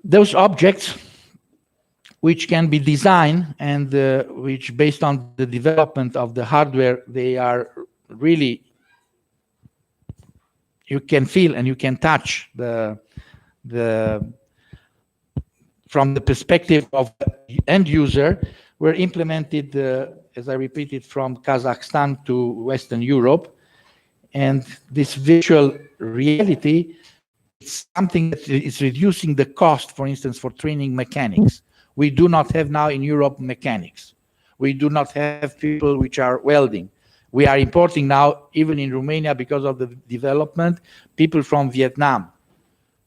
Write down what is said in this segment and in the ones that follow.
Those objects which can be designed and which, based on the development of the hardware, they are really, you can feel and you can touch from the perspective of the end user, were implemented, as I repeated, from Kazakhstan to Western Europe. And this virtual reality is something that is reducing the cost, for instance, for training mechanics. We do not have now in Europe mechanics. We do not have people which are welding. We are importing now, even in Romania, because of the development, people from Vietnam.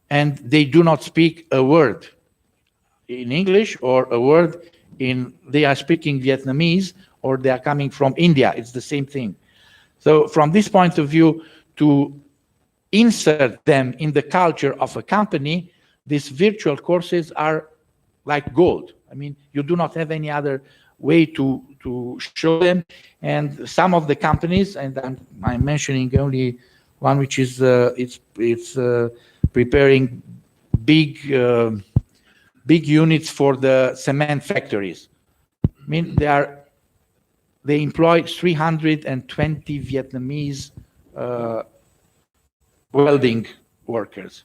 And they do not speak a word in English or a word they are speaking Vietnamese, or they are coming from India. It's the same thing. So from this point of view, to insert them in the culture of a company, these virtual courses are like gold. I mean, you do not have any other way to show them. And some of the companies, and I'm mentioning only one, which is preparing big units for the cement factories. I mean, they employ 320 Vietnamese welding workers.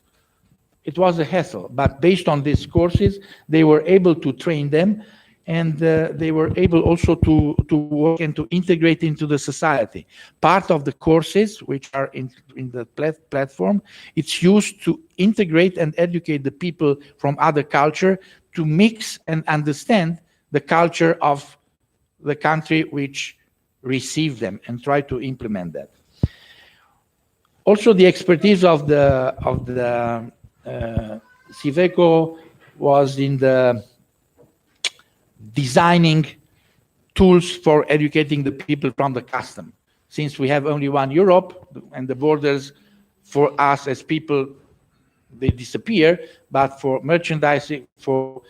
It was a hassle, but based on these courses, they were able to train them, and they were able also to work and to integrate into the society. Part of the courses, which are in the platform, it's used to integrate and educate the people from other culture to mix and understand the culture of the country which received them and try to implement that. Also, the expertise of the Civeco was in the designing tools for educating the people from the custom. Since we have only one Europe, and the borders for us as people, they disappear, but for merchandising, for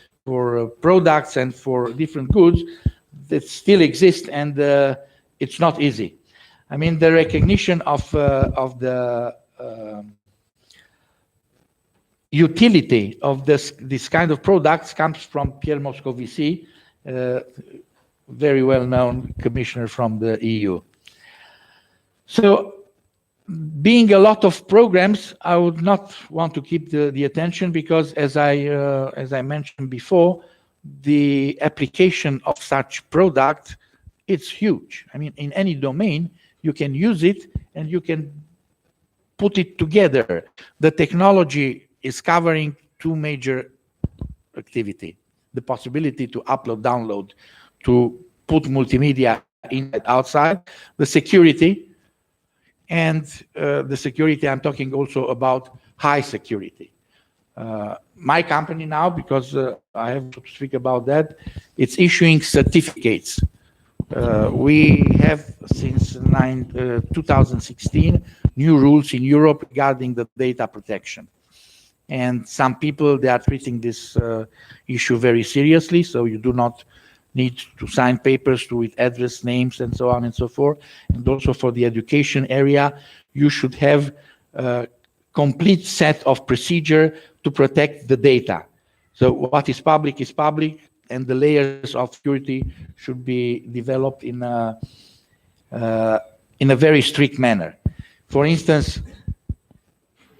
products and for different goods, that still exist, and it's not easy. I mean, the recognition of the utility of this kind of products comes from Pierre Moscovici, very well-known commissioner from the EU. So, being a lot of programs, I would not want to keep the attention, because as I mentioned before, the application of such product, it's huge. I mean, in any domain, you can use it and you can put it together. The technology is covering two major activity: the possibility to upload, download, to put multimedia inside, outside, the security, and the security, I'm talking also about high security. My company now, because I have to speak about that, it's issuing certificates. We have, since 2016, new rules in Europe regarding the data protection. And some people, they are treating this issue very seriously, so you do not need to sign papers with address, names, and so on and so forth. And also for the education area, you should have a complete set of procedure to protect the data. So what is public, and the layers of security should be developed in a very strict manner. For instance,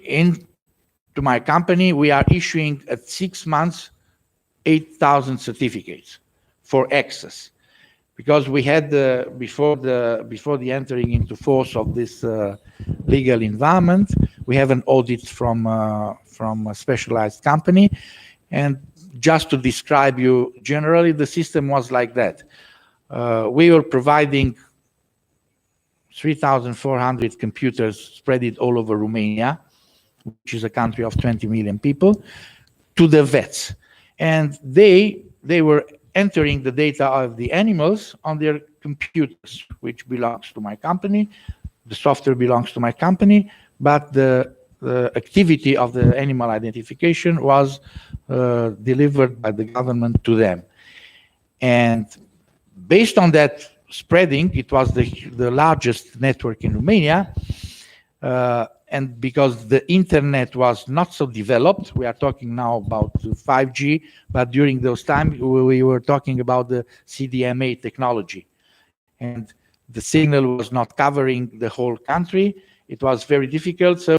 to my company, we are issuing at 6 months 8,000 certificates for access, because we had before the entering into force of this legal environment, we have an audit from a specialized company. And just to describe you generally, the system was like that. We were providing 3,400 computers spread all over Romania, which is a country of 20 million people, to the vets. And they were entering the data of the animals on their computers, which belongs to my company. The software belongs to my company, but the activity of the animal identification was delivered by the government to them. And based on that spreading, it was the largest network in Romania, and because the internet was not so developed, we are talking now about 5G, but during those times we were talking about the CDMA technology. And the signal was not covering the whole country. It was very difficult, so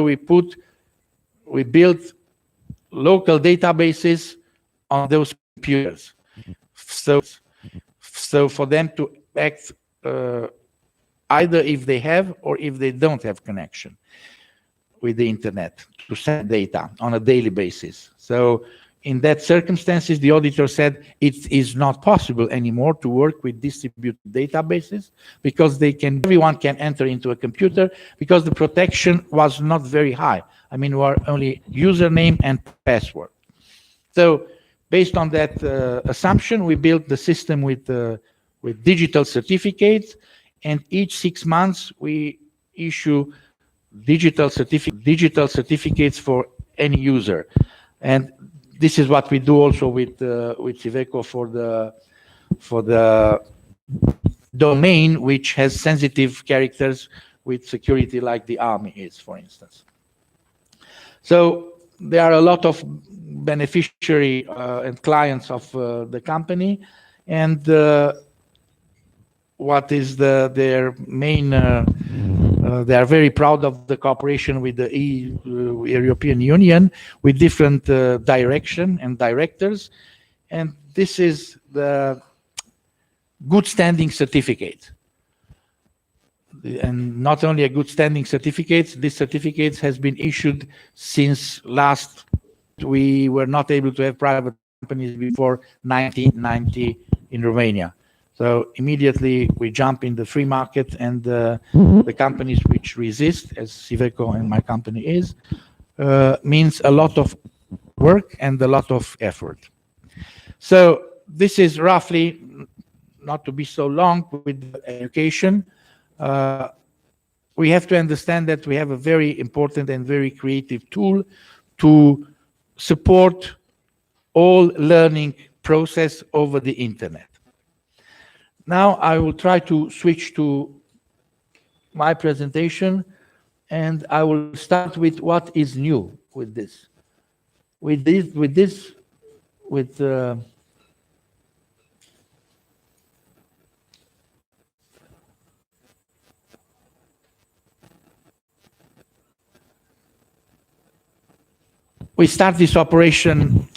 we built local databases on those computers. So for them to act either if they have or if they don't have connection with the internet, to send data on a daily basis. So in that circumstances, the auditor said it is not possible anymore to work with distributed databases because everyone can enter into a computer, because the protection was not very high. I mean, were only username and password. So based on that assumption, we built the system with digital certificates, and each 6 months we issue digital certificates for any user. And this is what we do also with Iveco for the domain which has sensitive characters with security, like the army is, for instance. So there are a lot of beneficiary and clients of the company, and what is their main they are very proud of the cooperation with the European Union, with different direction and directors, and this is the good standing certificate. And not only a good standing certificate, this certificate has been issued since we were not able to have private companies before 1990 in Romania. So immediately we jump in the free market, and the companies which resist, as Iveco and my company is, means a lot of work and a lot of effort. So this is roughly, not to be so long, with education. We have to understand that we have a very important and very creative tool to support all learning process over the internet. Now I will try to switch to my presentation, and I will start with what is new with this. We started this operation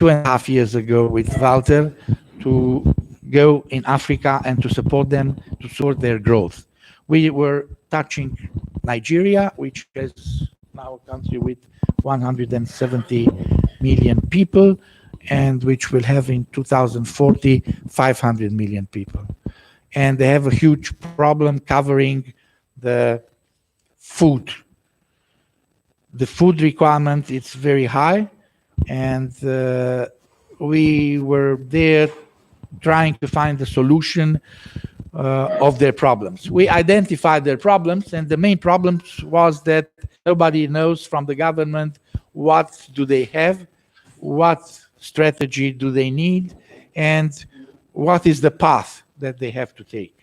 2.5 years ago with Walter to go in Africa and to support them, to support their growth. We were touching Nigeria, which is now a country with 170 million people, and which will have in 2040 500 million people. And they have a huge problem covering the food. The food requirement is very high, and we were there trying to find the solution of their problems. We identified their problems, and the main problems was that nobody knows from the government what do they have, what strategy do they need, and what is the path that they have to take.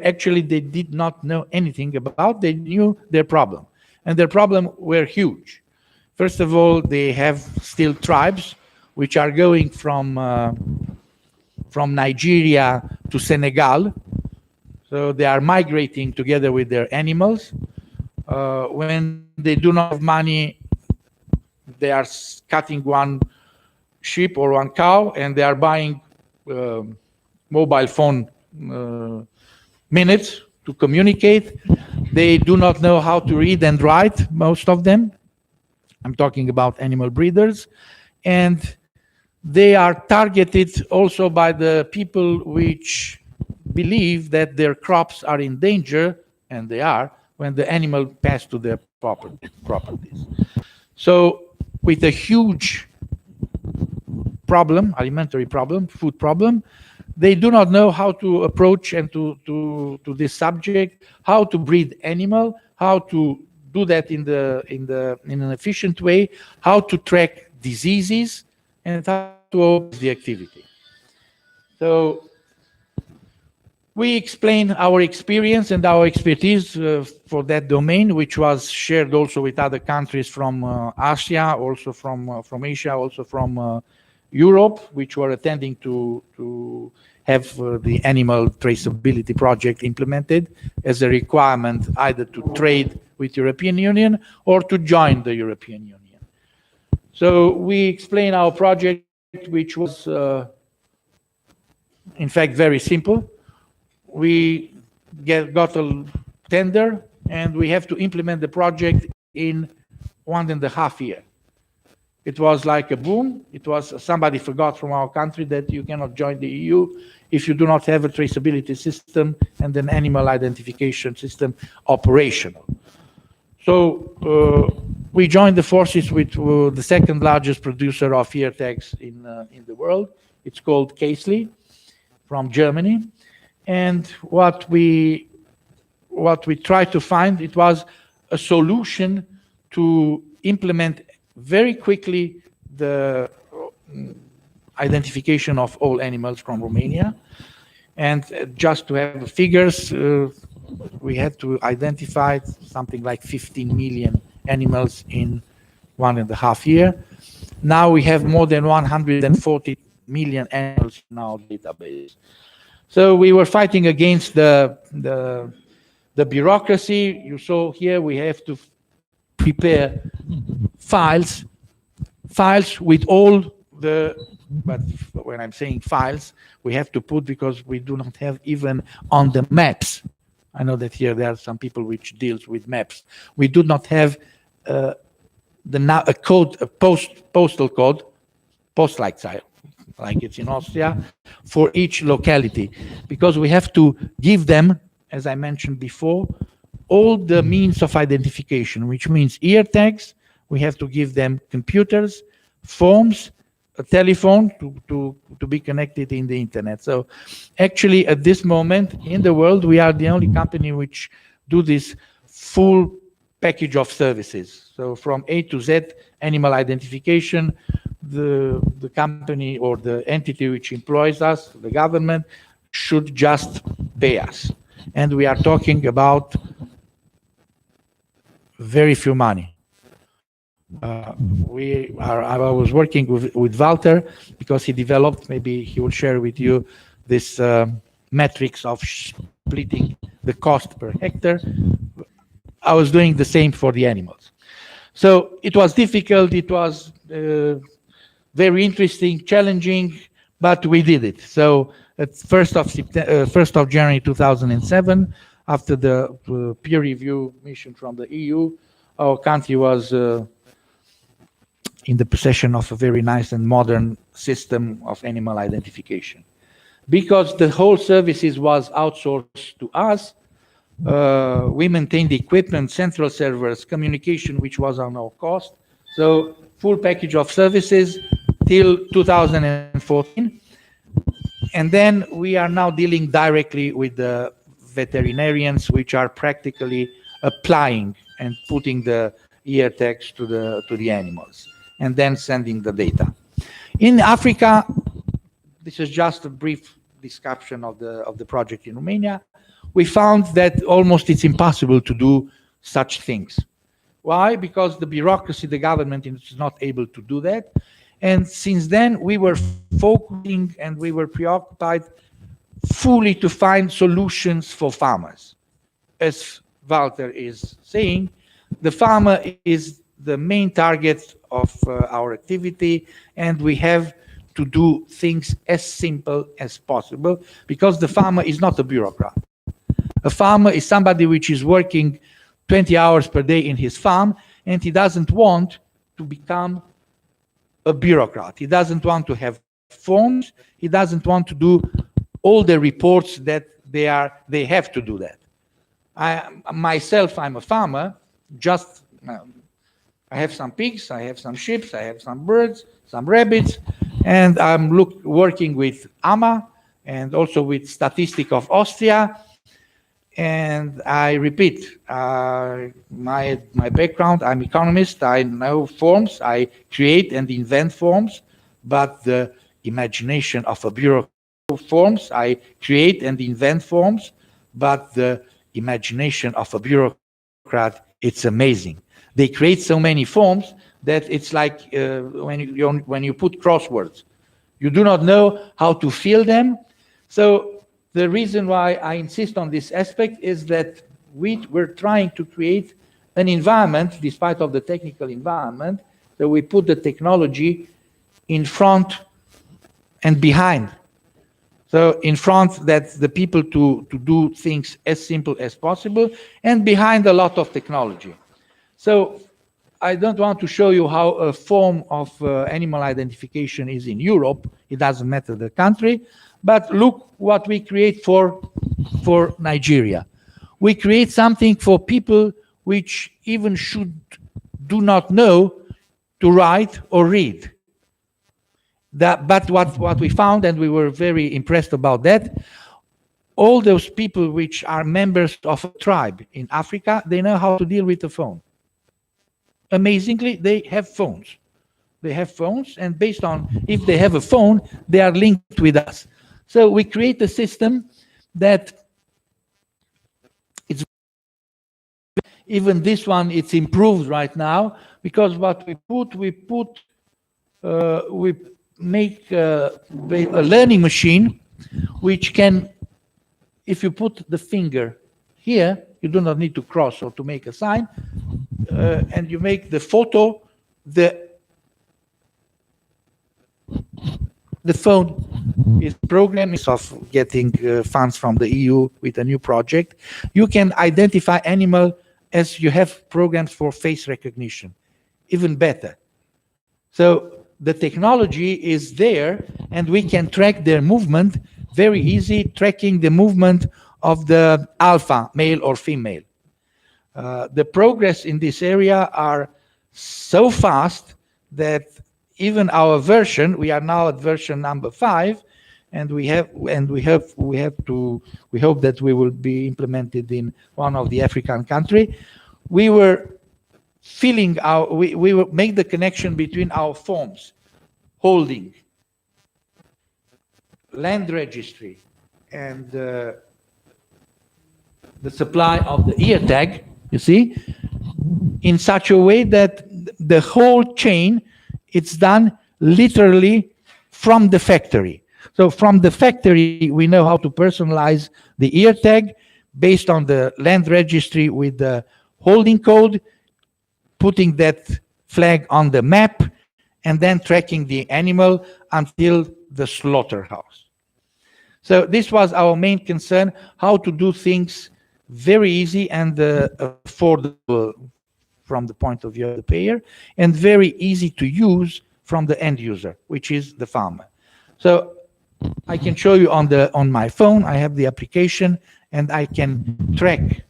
Actually, they did not know anything about, they knew their problem. And their problem were huge. First of all, they have still tribes which are going from Nigeria to Senegal. So they are migrating together with their animals. When they do not have money, they are cutting one sheep or one cow, and they are buying mobile phone minutes to communicate. They do not know how to read and write, most of them. I'm talking about animal breeders. And they are targeted also by the people which believe that their crops are in danger, and they are, when the animal pass to their properties. So with a huge problem, alimentary problem, food problem, they do not know how to approach and to this subject, how to breed animal, how to do that in an efficient way, how to track diseases, and how to open the activity. So We explain our experience and our expertise for that domain, which was shared also with other countries from Asia, also from Asia, also from Europe, which were attending to have the animal traceability project implemented as a requirement either to trade with European Union or to join the European Union. So we explain our project, which was in fact very simple. We got a tender and we have to implement the project in 1.5 years. It was like a boom. It was somebody forgot from our country that you cannot join the EU if you do not have a traceability system and an animal identification system operational. So we joined the forces with the second largest producer of ear tags in the world. It's called Casely from Germany. And what we tried to find, it was a solution to implement very quickly the identification of all animals from Romania. And just to have figures, we had to identify something like 15 million animals in 1.5 years. Now we have more than 140 million animals in our database. So we were fighting against the bureaucracy. You saw here we have to prepare files with all the, but when I'm saying files, we have to put, because we do not have even on the maps. I know that here there are some people which deals with maps. We do not have a postal code, Postleitzahl, like it's in Austria, for each locality, because we have to give them, as I mentioned before, all the means of identification, which means ear tags. We have to give them computers, phones, a telephone to be connected in the internet. So actually at this moment in the world, we are the only company which do this full package of services. So from A to Z, animal identification, the company or the entity which employs us, the government, should just pay us. And we are talking about very few money. I was working with Walter because he developed, maybe he will share with you, this metrics of splitting the cost per hectare. I was doing the same for the animals. So it was difficult, it was very interesting, challenging, but we did it. So at 1st of January 2007, after the peer review mission from the EU, our country was in the possession of a very nice and modern system of animal identification. Because the whole services was outsourced to us, we maintained the equipment, central servers, communication, which was on our cost. So full package of services till 2014. And then we are now dealing directly with the veterinarians, which are practically applying and putting the ear tags to the animals, and then sending the data. In Africa, this is just a brief description of the project in Romania. We found that almost it's impossible to do such things. Why? Because the bureaucracy, the government is not able to do that. And since then, we were focusing and we were preoccupied fully to find solutions for farmers. As Walter is saying, the farmer is the main target of our activity, and we have to do things as simple as possible, because the farmer is not a bureaucrat. A farmer is somebody which is working 20 hours per day in his farm, and he doesn't want to become a bureaucrat. He doesn't want to have forms. He doesn't want to do all the reports that they have to do that. Myself, I'm a farmer. Just I have some pigs, I have some sheep, I have some birds, some rabbits, and I'm working with AMA and also with Statistic of Austria. And I repeat, my background, I'm economist, I know forms, I create and invent forms, but the imagination of a bureaucrat forms, I create and invent forms, but the imagination of a bureaucrat, it's amazing. They create so many forms that it's like when you put crosswords. You do not know how to fill them. So the reason why I insist on this aspect is that we're trying to create an environment, despite of the technical environment, that we put the technology in front and behind. So in front, that's the people to do things as simple as possible, and behind a lot of technology. So I don't want to show you how a form of animal identification is in Europe. It doesn't matter the country, but look what we create for Nigeria. We create something for people which even do not know to write or read. But what we found, and we were very impressed about that, all those people which are members of a tribe in Africa, they know how to deal with the phone. Amazingly, they have phones. They have phones, and based on if they have a phone, they are linked with us. So we create a system that it's even this one, it's improved right now, because what we make a learning machine which can, if you put the finger here, you do not need to cross or to make a sign, and you make the photo, the phone is programmed of getting funds from the EU with a new project. You can identify animal as you have programs for face recognition, even better. So the technology is there, and we can track their movement very easy, tracking the movement of the alpha, male or female. The progress in this area are so fast that even our version, we are now at version number 5, and we hope that we will be implemented in one of the African country. We will make the connection between our forms, holding, land registry, and the supply of the ear tag, you see, in such a way that the whole chain, it's done literally from the factory. So from the factory, we know how to personalize the ear tag based on the land registry with the holding code, putting that flag on the map, and then tracking the animal until the slaughterhouse. So this was our main concern, how to do things very easy and affordable from the point of view of the payer, and very easy to use from the end user, which is the farmer. So I can show you on my phone, I have the application, and I can track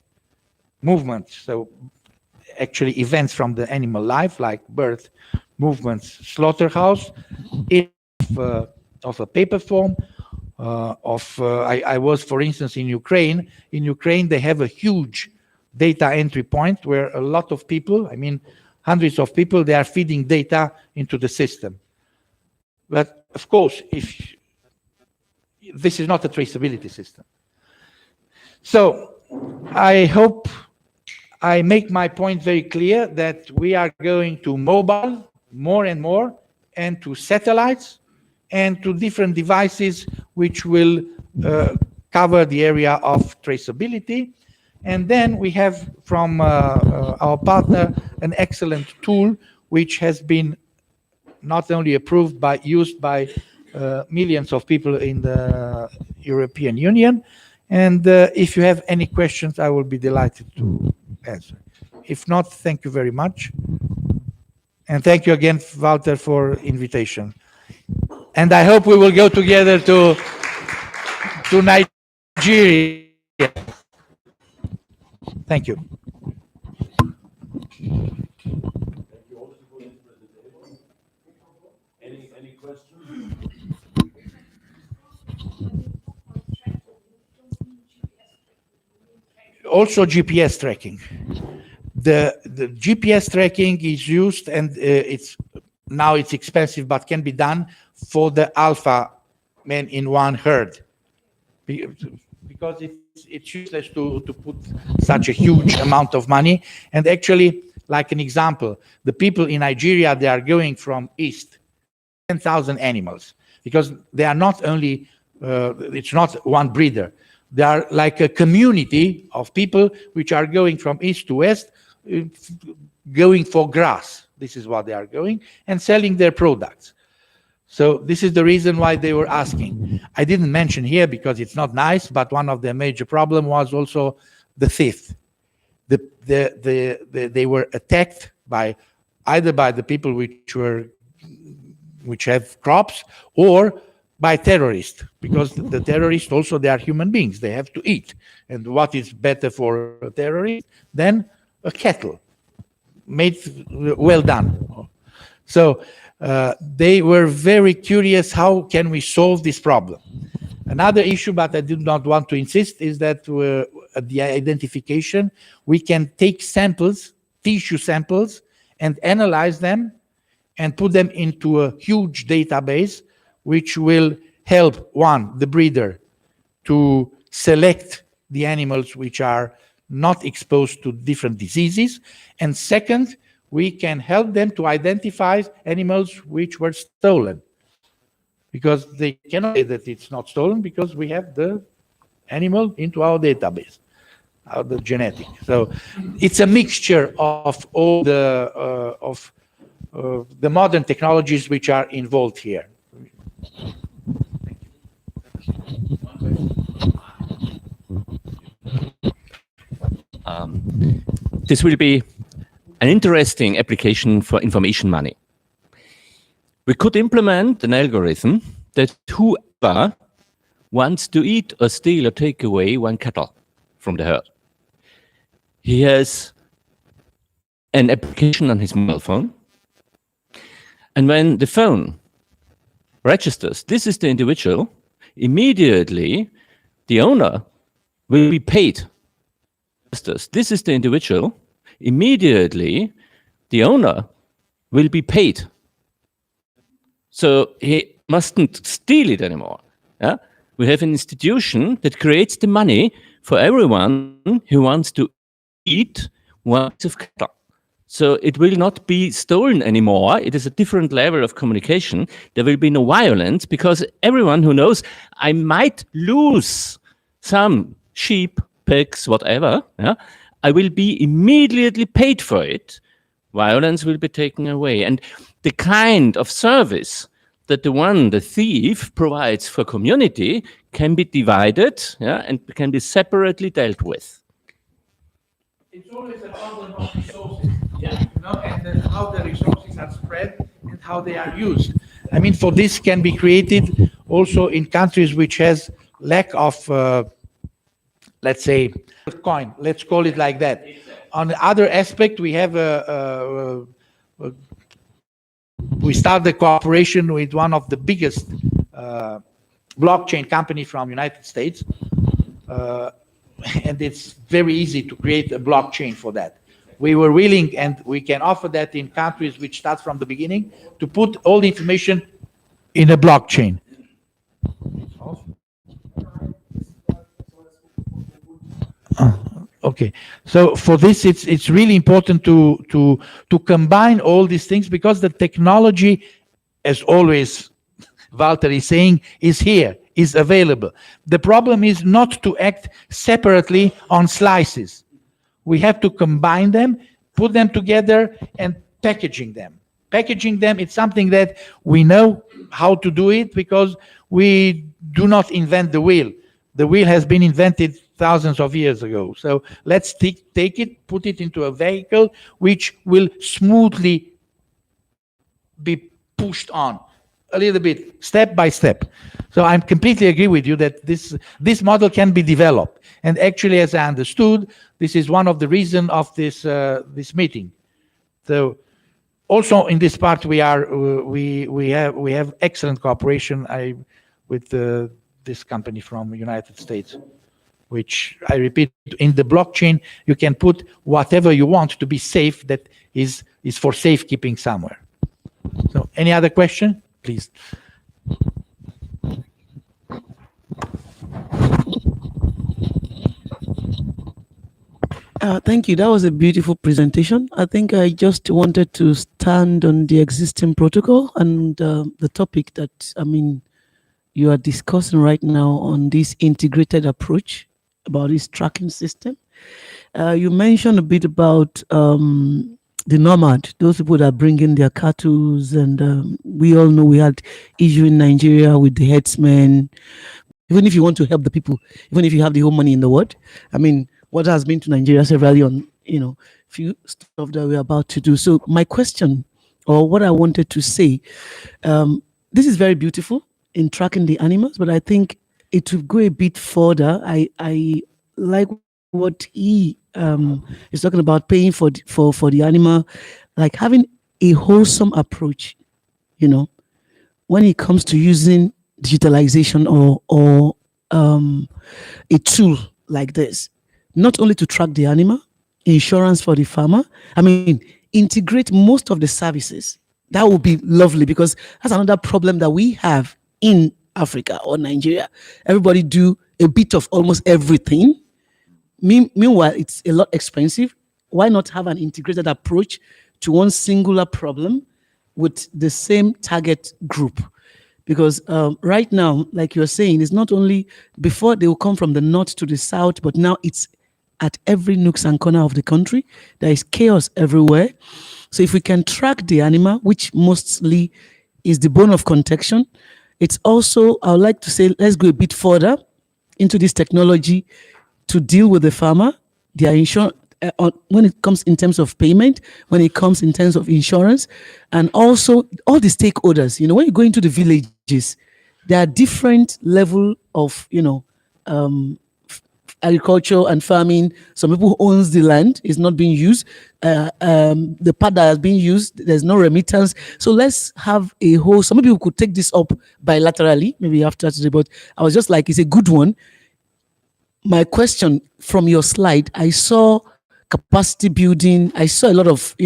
movements. So actually events from the animal life, like birth, movements, slaughterhouse, of a paper form. I was, for instance, in Ukraine. In Ukraine, they have a huge data entry point where a lot of people, I mean, hundreds of people, they are feeding data into the system. But of course, if this is not a traceability system. So I hope I make my point very clear that we are going to mobile more and more, and to satellites, and to different devices which will cover the area of traceability. And then we have from our partner an excellent tool which has been not only approved but used by millions of people in the European Union. And if you have any questions, I will be delighted to answer. If not, thank you very much. And thank you again, Walter, for invitation. And I hope we will go together to Nigeria. Thank you. Any questions? Also GPS tracking. The GPS tracking is used, and it's expensive, but can be done for the alpha men in one herd, because it's useless to put such a huge amount of money. And actually, like an example, the people in Nigeria, they are going from east, 10,000 animals, because they are not only, it's not one breeder. They are like a community of people which are going from east to west, going for grass. This is what they are going, and selling their products. So this is the reason why they were asking. I didn't mention here because it's not nice, but one of the major problem was also the theft. They were attacked by either by the people which have crops, or by terrorists, because the terrorists also, they are human beings. They have to eat. And what is better for a terrorist than a cattle made well done? So they were very curious, how can we solve this problem? Another issue, but I did not want to insist, is that at the identification, we can take samples, tissue samples, and analyze them and put them into a huge database, which will help, one, the breeder to select the animals which are not exposed to different diseases, and second, we can help them to identify animals which were stolen, because they cannot say that it's not stolen, because we have the animal into our database, the genetic. So it's a mixture of all the modern technologies which are involved here. This will be an interesting application for information money. We could implement an algorithm that whoever wants to eat or steal or take away one cattle from the herd, he has an application on his mobile phone, and when the phone registers this is the individual, immediately the owner will be paid. This is the individual, immediately the owner will be paid. So he mustn't steal it anymore. Yeah? We have an institution that creates the money for everyone who wants to eat one piece of cattle. So it will not be stolen anymore. It is a different level of communication. There will be no violence, because everyone who knows I might lose some sheep, pigs, whatever, yeah, I will be immediately paid for it. Violence will be taken away. And the kind of service that the thief provides for community can be divided, yeah, and can be separately dealt with. It's always a problem of resources, yeah, you know, and then how the resources are spread and how they are used. I mean, for this can be created also in countries which has lack of, let's say, coin. Let's call it like that. On the other aspect, we have we start the cooperation with one of the biggest blockchain company from United States. And it's very easy to create a blockchain for that. We were willing, and we can offer that in countries which start from the beginning, to put all the information in a blockchain. Okay, so for this, it's really important to combine all these things, because the technology, as always, Walter is saying, is here, is available. The problem is not to act separately on slices. We have to combine them, put them together, and packaging them. Packaging them, it's something that we know how to do it, because we do not invent the wheel. The wheel has been invented thousands of years ago. So let's take it, put it into a vehicle which will smoothly be pushed on a little bit, step by step. So I completely agree with you that this model can be developed. And actually, as I understood, this is one of the reasons of this meeting. So also in this part, we have excellent cooperation with this company from the United States, which, I repeat, in the blockchain, you can put whatever you want to be safe, that is for safekeeping somewhere. So any other question? Please. Thank you. That was a beautiful presentation. I think I just wanted to stand on the existing protocol and the topic that, I mean, you are discussing right now on this integrated approach about this tracking system. You mentioned a bit about the nomad, those people that bring in their cattle, and we all know we had issue in Nigeria with the herdsmen. Even if you want to help the people, even if you have the whole money in the world, I mean, what has been to Nigeria severally on, few stuff that we're about to do. So my question, or what I wanted to say, this is very beautiful in tracking the animals, but I think it will go a bit further. I like what he is talking about, paying for the animal, like having a wholesome approach, when it comes to using digitalization or a tool like this, not only to track the animal, insurance for the farmer. I mean, integrate most of the services. That would be lovely, because that's another problem that we have in Africa or Nigeria. Everybody do a bit of almost everything. Meanwhile, it's a lot expensive. Why not have an integrated approach to one singular problem with the same target group? Because right now, like you're saying, it's not only before they will come from the north to the south, but now it's at every nooks and corner of the country. There is chaos everywhere. So if we can track the animal, which mostly is the bone of contention, it's also, I would like to say, let's go a bit further into this technology to deal with the farmer, their insurance, when it comes in terms of payment, when it comes in terms of insurance, and also all the stakeholders. When you go into the villages, there are different level of, agriculture and farming. Some people who owns the land is not being used. The part that has been used, there's no remittance. So let's have a whole. Some people could take this up bilaterally, maybe after today. But I was just like, it's a good one. My question from your slide, I saw capacity building. I saw a lot of,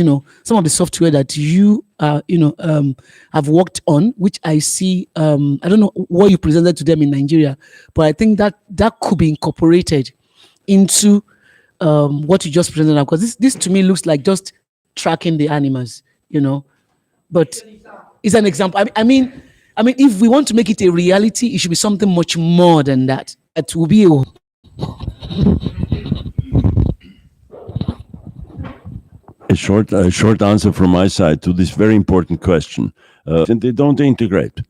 some of the software that you, have worked on, which I see, I don't know what you presented to them in Nigeria, but I think that could be incorporated into what you just presented now, because this to me looks like just tracking the animals, but it's an example. I mean, if we want to make it a reality, it should be something much more than that. It will be A short answer from my side to this very important question. And they don't integrate.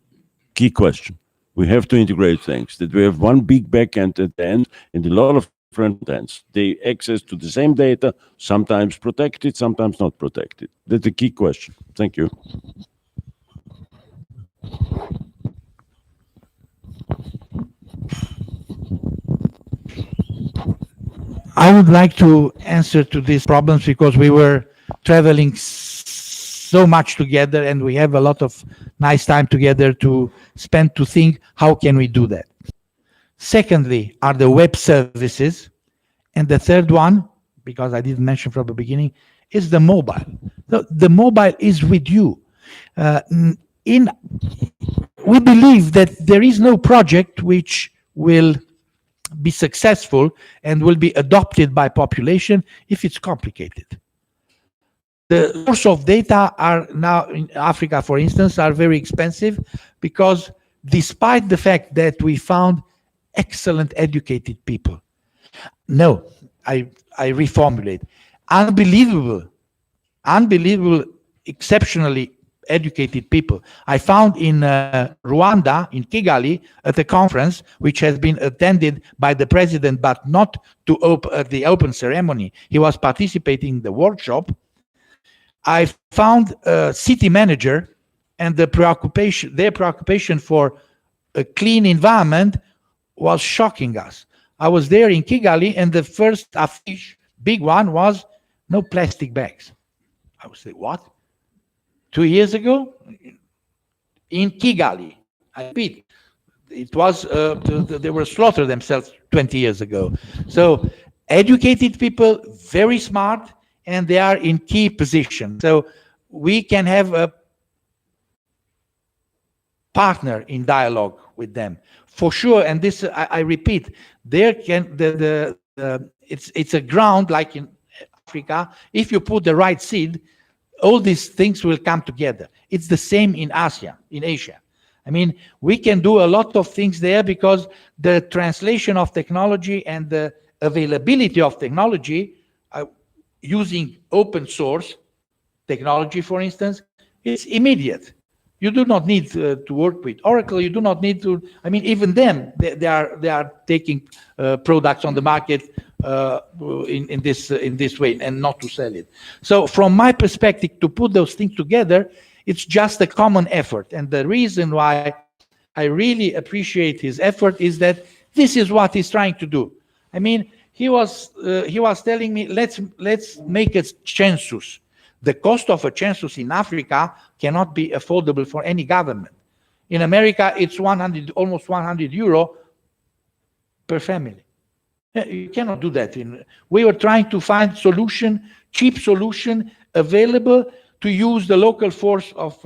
Key question. We have to integrate things. That we have one big backend at the end and a lot of different ends. They access to the same data, sometimes protected, sometimes not protected. That's the key question. Thank you. I would like to answer to these problems because we were traveling so much together and we have a lot of nice time together to spend to think how can we do that. Secondly, are the web services. And the third one, because I didn't mention from the beginning, is the mobile. The mobile is with you. We believe that there is no project which will be successful and will be adopted by population if it's complicated. The source of data are now in Africa, for instance, are very expensive because despite the fact that we found excellent educated people. No, I reformulate. Unbelievable, exceptionally educated people. I found in Rwanda, in Kigali, at a conference which has been attended by the president, but not to the open ceremony. He was participating in the workshop. I found a city manager, and their preoccupation for a clean environment was shocking us. I was there in Kigali, and the first affiche, big one, was no plastic bags. I would say, what? 2 years ago in Kigali, I repeat, it was they were slaughtered themselves 20 years ago. So educated people, very smart, and they are in key positions. So we can have a partner in dialogue with them for sure. And this, I repeat, there can the it's a ground like in Africa. If you put the right seed, all these things will come together. It's the same in Asia. I mean, we can do a lot of things there because the translation of technology and the availability of technology using open source technology, for instance, is immediate. You do not need to work with Oracle. You do not need to. I mean, even them, they are taking products on the market in this way and not to sell it. So, from my perspective, to put those things together, it's just a common effort. And the reason why I really appreciate his effort is that this is what he's trying to do. I mean, he was telling me, let's make a census. The cost of a census in Africa cannot be affordable for any government. In America, it's almost 100 euro per family. You cannot do that. We were trying to find cheap solution available to use the local force of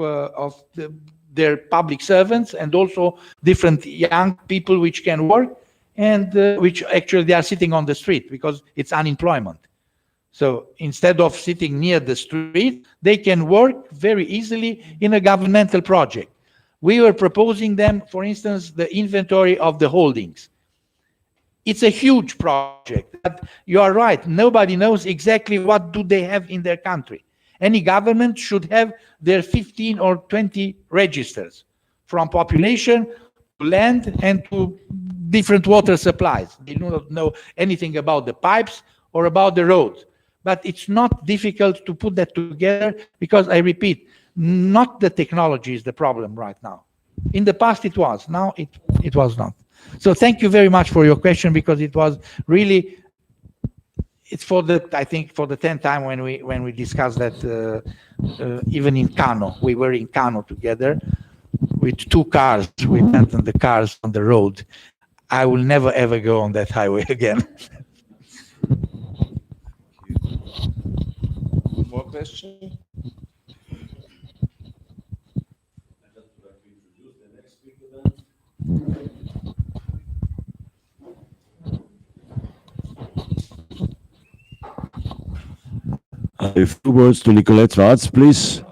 their public servants and also different young people which can work and which actually they are sitting on the street because it's unemployment. So instead of sitting near the street, they can work very easily in a governmental project. We were proposing them, for instance, the inventory of the holdings. It's a huge project, but you are right. Nobody knows exactly what do they have in their country. Any government should have their 15 or 20 registers from population to land and to different water supplies. They do not know anything about the pipes or about the roads. But it's not difficult to put that together because, I repeat, not the technology is the problem right now. In the past it was, now it was not. So thank you very much for your question because it was really, it's I think for the 10th time when we discussed that even in Kano. We were in Kano together with 2 cars. We went on the cars on the road. I will never ever go on that highway again. More question? A few words to Nicolette Schwarz, please.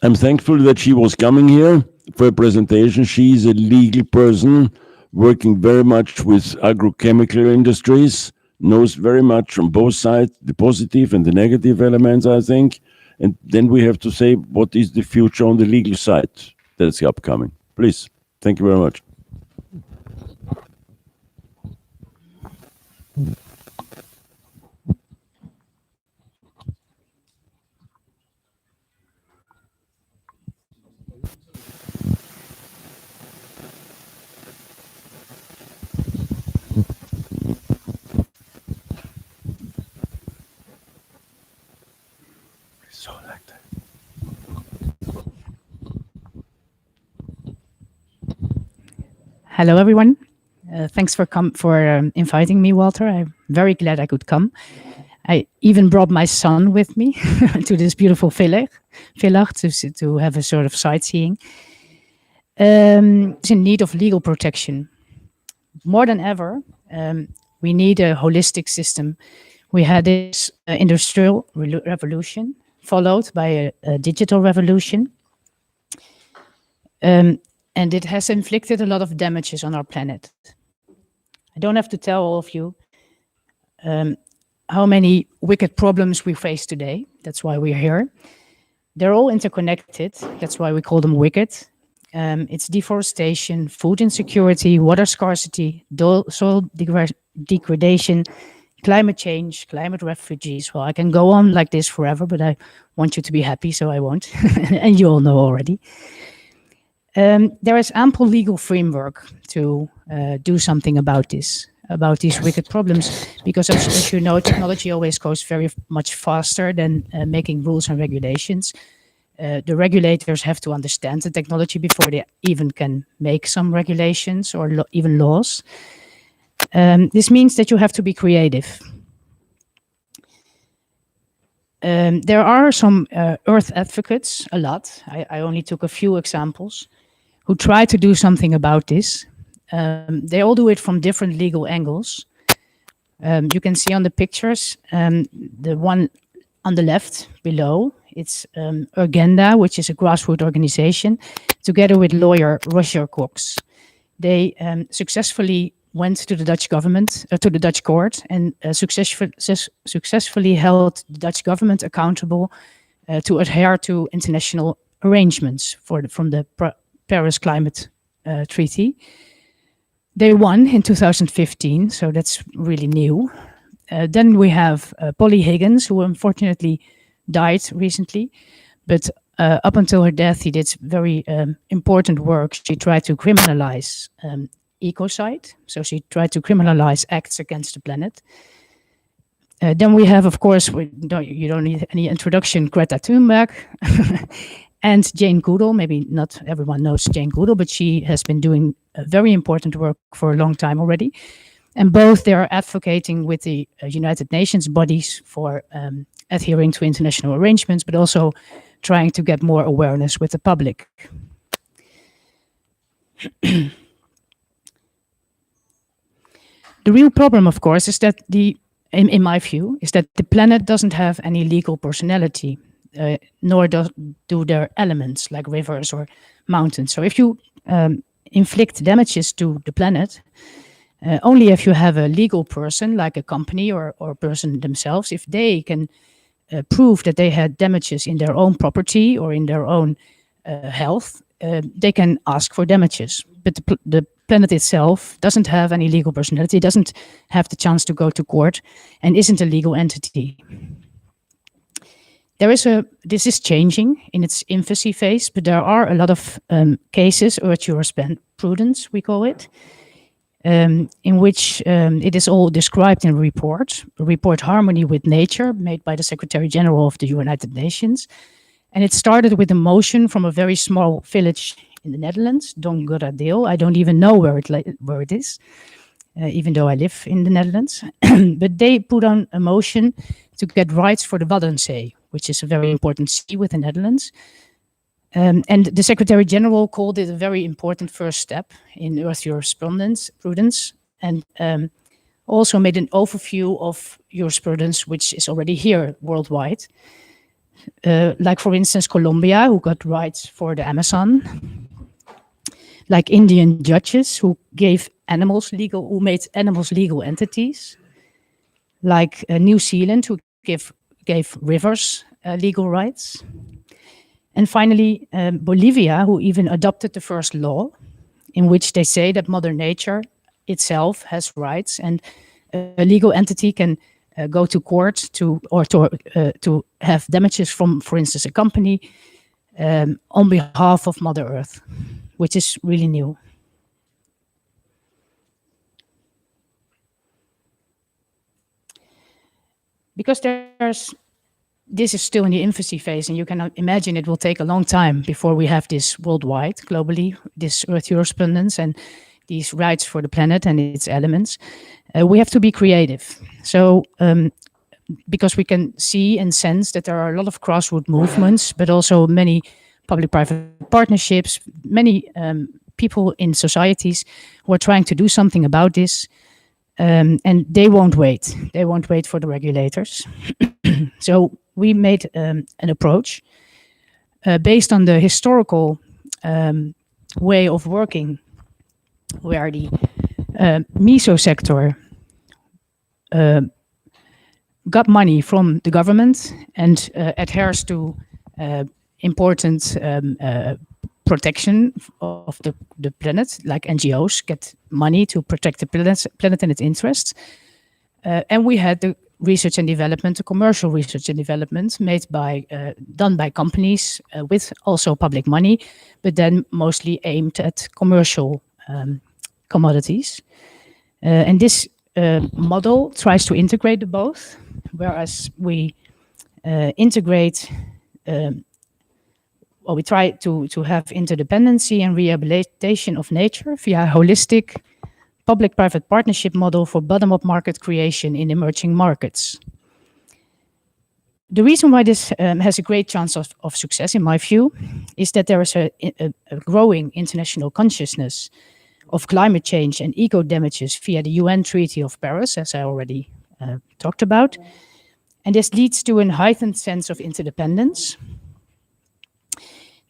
I'm thankful that she was coming here for a presentation. She is a legal person working very much with agrochemical industries, knows very much on both sides, the positive and the negative elements, I think. And then we have to say, what is the future on the legal side that's upcoming? Please. Thank you very much. Hello, everyone. Thanks for inviting me, Walter. I'm very glad I could come. I even brought my son with me to this beautiful village to have a sort of sightseeing. It's in need of legal protection. More than ever, we need a holistic system. We had this industrial revolution followed by a digital revolution. And it has inflicted a lot of damages on our planet. I don't have to tell all of you how many wicked problems we face today. That's why we're here. They're all interconnected. That's why we call them wicked. It's deforestation, food insecurity, water scarcity, soil degradation, climate change, climate refugees. Well, I can go on like this forever, but I want you to be happy, so I won't. And you all know already. There is ample legal framework to do something about these wicked problems, because as you know, technology always goes very much faster than making rules and regulations. The regulators have to understand the technology before they even can make some regulations or even laws. This means that you have to be creative. There are some earth advocates, a lot. I only took a few examples, who try to do something about this. They all do it from different legal angles. You can see on the pictures, the one on the left below, it's Urgenda, which is a grassroots organization, together with lawyer Roger Cox. They successfully went to the Dutch government, to the Dutch court, and successfully held the Dutch government accountable to adhere to international arrangements from the Paris Climate Treaty. They won in 2015, so that's really new. Then we have Polly Higgins, who unfortunately died recently, but up until her death, he did very important work. She tried to criminalize ecocide, so she tried to criminalize acts against the planet. Then we have, of course, you don't need any introduction, Greta Thunberg, and Jane Goodall. Maybe not everyone knows Jane Goodall, but she has been doing very important work for a long time already. And both they are advocating with the United Nations bodies for adhering to international arrangements, but also trying to get more awareness with the public. The real problem, of course, is that in my view, is that the planet doesn't have any legal personality, nor do their elements like rivers or mountains. So if you inflict damages to the planet, only if you have a legal person, like a company or a person themselves, if they can prove that they had damages in their own property or in their own health, they can ask for damages. But the planet itself doesn't have any legal personality, doesn't have the chance to go to court, and isn't a legal entity. This is changing in its infancy phase, but there are a lot of cases, or jurisprudence, we call it, in which it is all described in a report Harmony with Nature, made by the Secretary General of the United Nations. And it started with a motion from a very small village in the Netherlands, Dongeradeel. I don't even know where it is, even though I live in the Netherlands. But they put on a motion to get rights for the Waddenzee, which is a very important sea with the Netherlands. And the Secretary General called it a very important first step in Earth jurisprudence, and also made an overview of jurisprudence which is already here worldwide. Like, for instance, Colombia, who got rights for the Amazon. Like Indian judges who made animals legal entities. Like New Zealand, who gave rivers legal rights. And finally, Bolivia, who even adopted the first law, in which they say that Mother Nature itself has rights, and a legal entity can go to court to have damages from, for instance, a company on behalf of Mother Earth, which is really new. Because this is still in the infancy phase, and you can imagine it will take a long time before we have this worldwide, globally, this Earth jurisprudence and these rights for the planet and its elements. We have to be creative. So, because we can see and sense that there are a lot of grassroots movements, but also many public-private partnerships, many people in societies who are trying to do something about this. And they won't wait. They won't wait for the regulators. So we made an approach based on the historical way of working, where the meso sector got money from the government and adheres to important protection of the planet, like NGOs get money to protect the planet and its interests. And we had the research and development, the commercial research and development done by companies with also public money, but then mostly aimed at commercial commodities. And this model tries to integrate the both, whereas we integrate we try to have interdependency and rehabilitation of nature via a holistic public-private partnership model for bottom-up market creation in emerging markets. The reason why this has a great chance of success, in my view, is that there is a growing international consciousness of climate change and eco damages via the UN Treaty of Paris, as I already talked about. And this leads to a heightened sense of interdependence.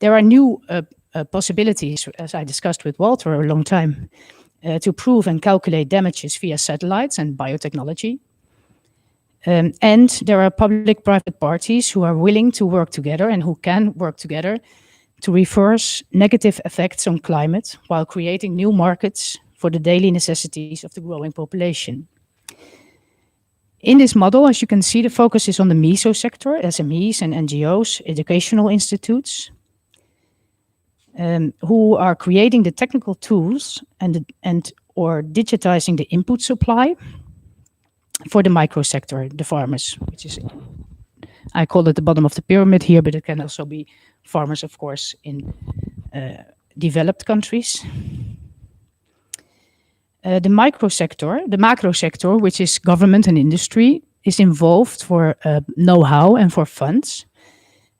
There are new possibilities, as I discussed with Walter a long time, to prove and calculate damages via satellites and biotechnology. And there are public-private parties who are willing to work together and who can work together to reverse negative effects on climate while creating new markets for the daily necessities of the growing population. In this model, as you can see, the focus is on the meso sector, SMEs and NGOs, educational institutes, who are creating the technical tools or digitizing the input supply for the micro sector, the farmers, which is, I call it the bottom of the pyramid here, but it can also be farmers, of course, in developed countries. The macro sector, which is government and industry, is involved for know-how and for funds,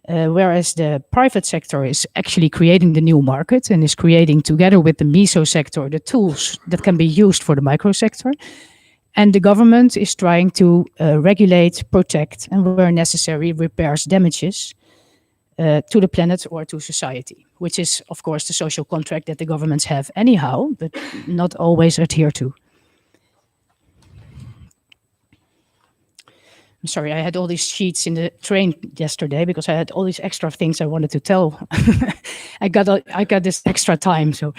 whereas the private sector is actually creating the new market and is creating, together with the meso sector, the tools that can be used for the micro sector. And the government is trying to regulate, protect, and where necessary, repairs damages to the planet or to society, which is, of course, the social contract that the governments have anyhow, but not always adhere to. I'm sorry, I had all these sheets in the train yesterday because I had all these extra things I wanted to tell. I got this extra time, so.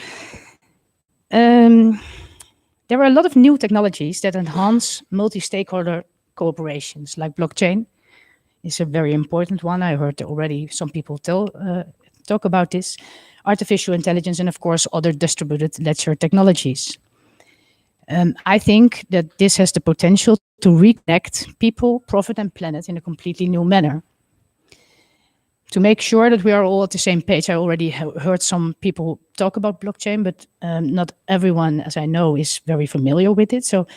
There are a lot of new technologies that enhance multi-stakeholder cooperations, like blockchain is a very important one. I heard already some people talk about this. Artificial intelligence and, of course, other distributed ledger technologies. I think that this has the potential to reconnect people, profit, and planet in a completely new manner. To make sure that we are all at the same page, I already heard some people talk about blockchain, but not everyone, as I know, is very familiar with it. So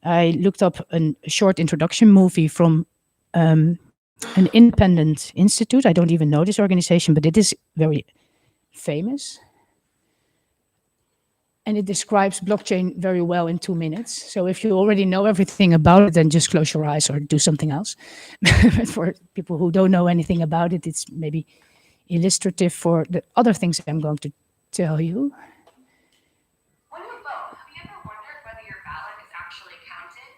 I looked up a short introduction movie from an independent institute. I don't even know this organization, but it is very famous. And it describes blockchain very well in 2 minutes. So if you already know everything about it, then just close your eyes or do something else. But for people who don't know anything about it, it's maybe illustrative for the other things I'm going to tell you. When you vote, have you ever wondered whether your ballot is actually counted?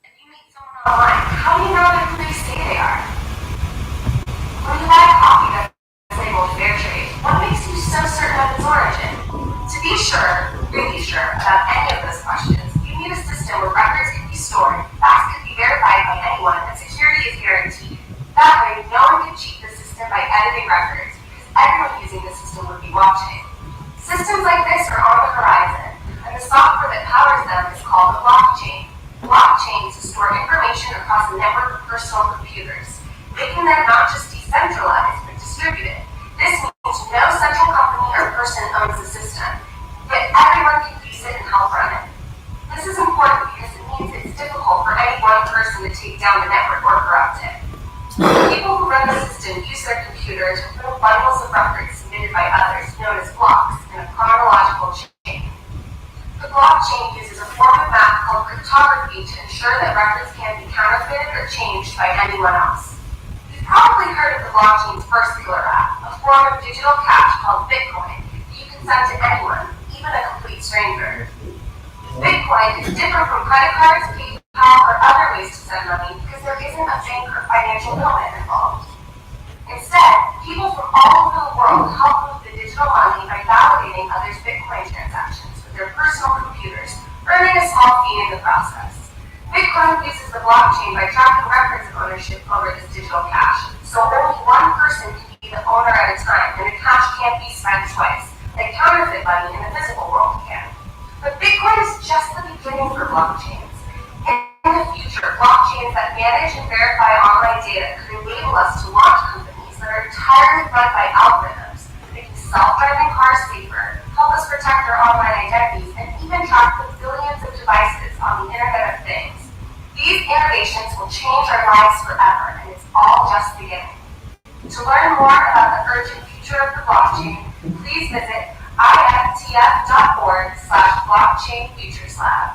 If you meet someone online, how do you know who they say they are? When you buy coffee that's labeled fair trade, what makes you so certain of its origin? To be sure, really sure, about any of those questions, you need a system where records can be stored, facts can be verified by anyone, and security is guaranteed. That way, no one can cheat the system by editing records, because everyone using the system would be watching. Systems like this are on the horizon, and the software that powers them is called the blockchain. Blockchains store information across a network of personal computers, making them not just decentralized, but distributed. This means no central company or person owns the system, but everyone can use it and help run it. This is important because it means it's difficult for any one person to take down the network or corrupt it. The people who run the system use their computers to put bundles of records submitted by others, known as blocks, in a chronological chain. The blockchain uses a form of math called cryptography to ensure that records can't be counterfeited or changed by anyone else. Probably heard of the blockchain's first killer app, a form of digital cash called Bitcoin that you can send to anyone, even a complete stranger. Bitcoin is different from credit cards, PayPal, or other ways to send money because there isn't a bank or financial middleman involved. Instead, people from all over the world help move the digital money by validating others' Bitcoin transactions with their personal computers, earning a small fee in the process. Bitcoin uses the blockchain by tracking records of ownership over this digital cash, so only one person can be the owner at a time, and the cash can't be spent twice, like counterfeit money in the physical world can. But Bitcoin is just the beginning for blockchains. In the future, blockchains that manage and verify online data could enable us to launch companies that are entirely run by algorithms, making self-driving cars safer, help us protect our online identities, and even track the billions of devices on the Internet of Things. These innovations will change our lives forever, and it's all just beginning. To learn more about the urgent future of the blockchain, please visit iftf.org/blockchainfutureslab.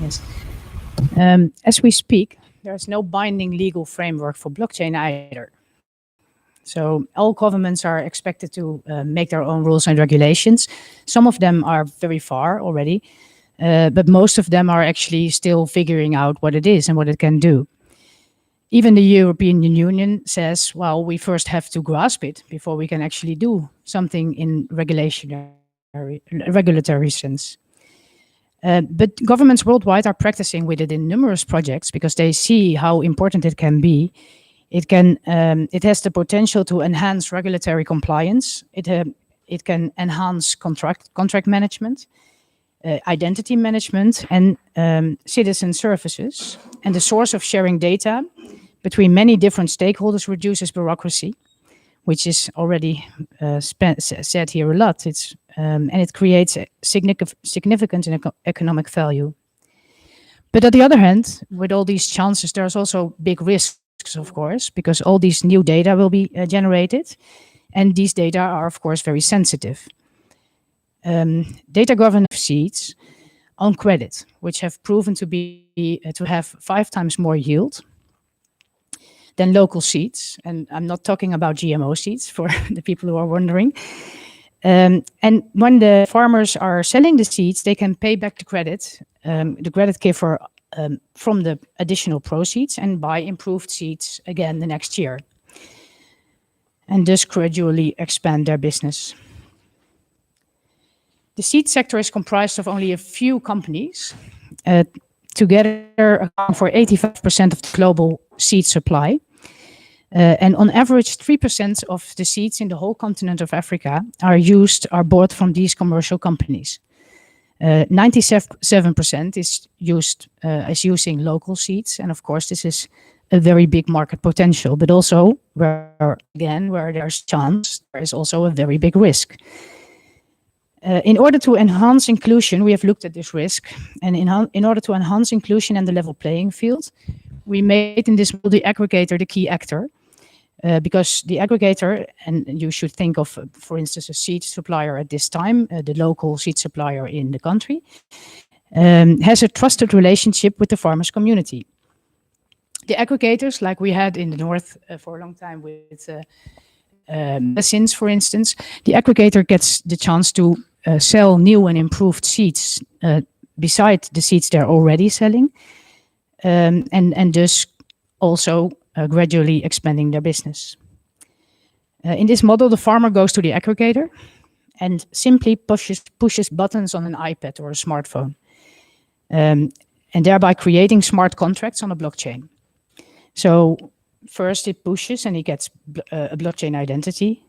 Yes. As we speak, there's no binding legal framework for blockchain either. So all governments are expected to make their own rules and regulations. Some of them are very far already, but most of them are actually still figuring out what it is and what it can do. Even the European Union says, well, we first have to grasp it before we can actually do something in regulatory sense. But governments worldwide are practicing with it in numerous projects because they see how important it can be. It has the potential to enhance regulatory compliance. It can enhance contract management, identity management, and citizen services. And the source of sharing data between many different stakeholders reduces bureaucracy, which is already said here a lot. And it creates a significant economic value. But on the other hand, with all these chances, there's also big risks, of course, because all these new data will be generated. And these data are, of course, very sensitive. Data governance seeds on credit, which have proven to have 5 times more yield than local seeds. And I'm not talking about GMO seeds for the people who are wondering. And when the farmers are selling the seeds, they can pay back the credit giver from the additional proceeds and buy improved seeds again the next year. And thus gradually expand their business. The seed sector is comprised of only a few companies, together account for 85% of the global seed supply. And on average, 3% of the seeds in the whole continent of Africa are bought from these commercial companies. 97% is using local seeds, and of course, this is a very big market potential. But also, where there's chance, there is also a very big risk. In order to enhance inclusion, we have looked at this risk, and in order to enhance inclusion and the level playing field, we made in this the aggregator the key actor, because the aggregator, and you should think of, for instance, a seed supplier at this time, the local seed supplier in the country, has a trusted relationship with the farmers' community. The aggregators, like we had in the north for a long time with medicines, for instance, the aggregator gets the chance to sell new and improved seeds beside the seeds they're already selling, and thus also gradually expanding their business. In this model, the farmer goes to the aggregator and simply pushes buttons on an iPad or a smartphone, and thereby creating smart contracts on a blockchain. So first it pushes and he gets a blockchain identity.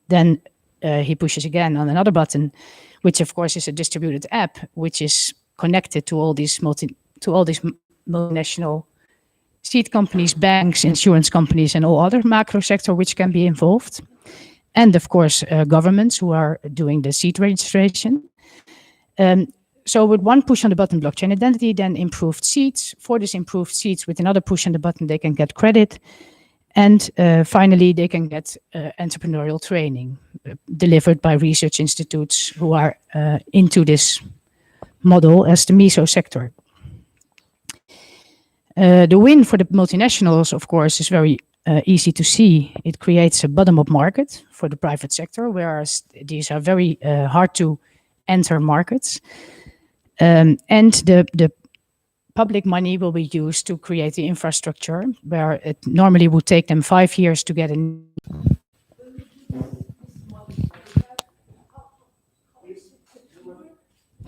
Then he pushes again on another button, which of course is a distributed app, which is connected to all these multinational seed companies, banks, insurance companies, and all other macro sector which can be involved. And of course, governments who are doing the seed registration. So with one push on the button, blockchain identity, then improved seeds. For this improved seeds, with another push on the button, they can get credit. And finally, they can get entrepreneurial training delivered by research institutes who are into this model as the meso sector. The win for the multinationals, of course, is very easy to see. It creates a bottom-up market for the private sector, whereas these are very hard to enter markets. And the public money will be used to create the infrastructure, where it normally would take them 5 years to get in.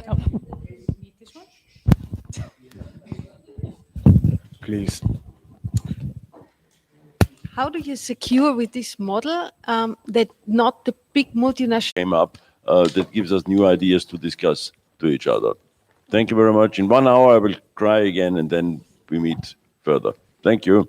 Oh, need this one? Please. How do you secure with this model that not the big multinational Came up that gives us new ideas to discuss to each other. Thank you very much. In 1 hour, I will try again, and then we meet further. Thank you.